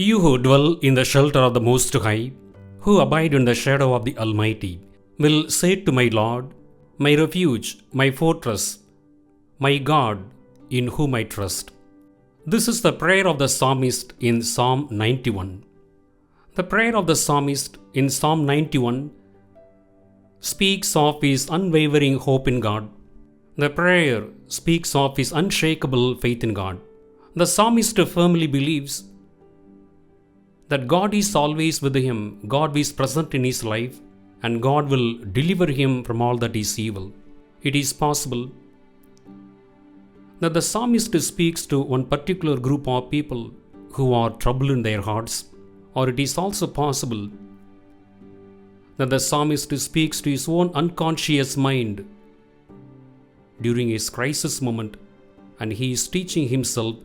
You who dwell in the shelter of the Most High, who abide in the shadow of the Almighty, will say to my Lord, my refuge, my fortress, my God, in whom I trust. This is the prayer of the psalmist in Psalm 91. The prayer of the psalmist in Psalm 91 speaks of his unwavering hope in God. The prayer speaks of his unshakable faith in God. The psalmist firmly believes that God is always with him, God is present in his life, and God will deliver him from all that is evil. It is possible that the psalmist speaks to one particular group of people who are troubled in their hearts, or it is also possible that the psalmist speaks to his own unconscious mind during his crisis moment, and he is teaching himself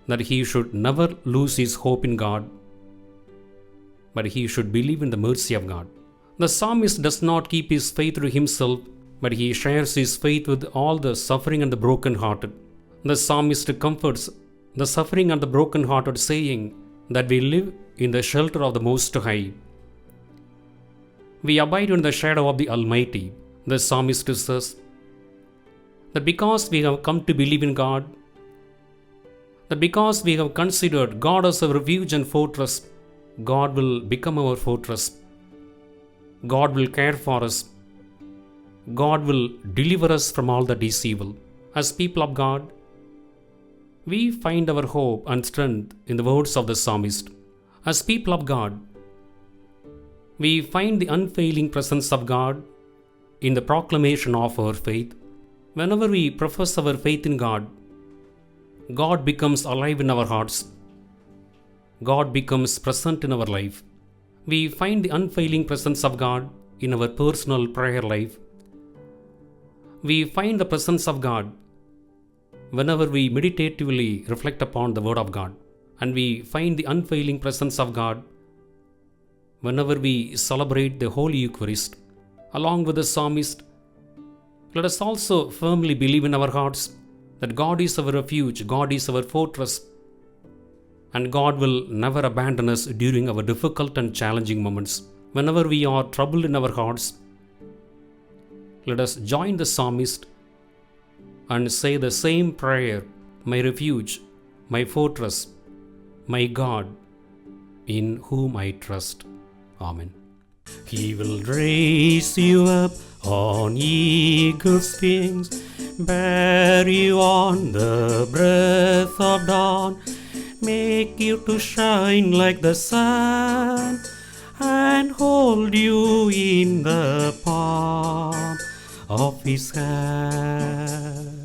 that he should never lose his hope in God, but he should believe in the mercy of God. The psalmist does not keep his faith to himself, but he shares his faith with all the suffering and the broken-hearted. The psalmist comforts the suffering and the broken-hearted, saying that we live in the shelter of the Most High. We abide in the shadow of the Almighty. The psalmist says that because we have come to believe in God, that because we have considered God as a refuge and fortress, God will become our fortress. God will care for us. God will deliver us from all that is evil. As people of God, we find our hope and strength in the words of the psalmist. As people of God, we find the unfailing presence of God in the proclamation of our faith. Whenever we profess our faith in God, God becomes alive in our hearts. God becomes present in our life. We find the unfailing presence of God in our personal prayer life. We find the presence of God whenever we meditatively reflect upon the Word of God. And we find the unfailing presence of God whenever we celebrate the Holy Eucharist. Along with the psalmist, let us also firmly believe in our hearts that God is our refuge, God is our fortress, and God will never abandon us during our difficult and challenging moments. Whenever we are troubled in our hearts, let us join the psalmist and say the same prayer, my refuge, my fortress, my God, in whom I trust. Amen. He will raise you up on eagle's wings, bear you on the breath of dawn, make you to shine like the sun, and hold you in the palm of his hand.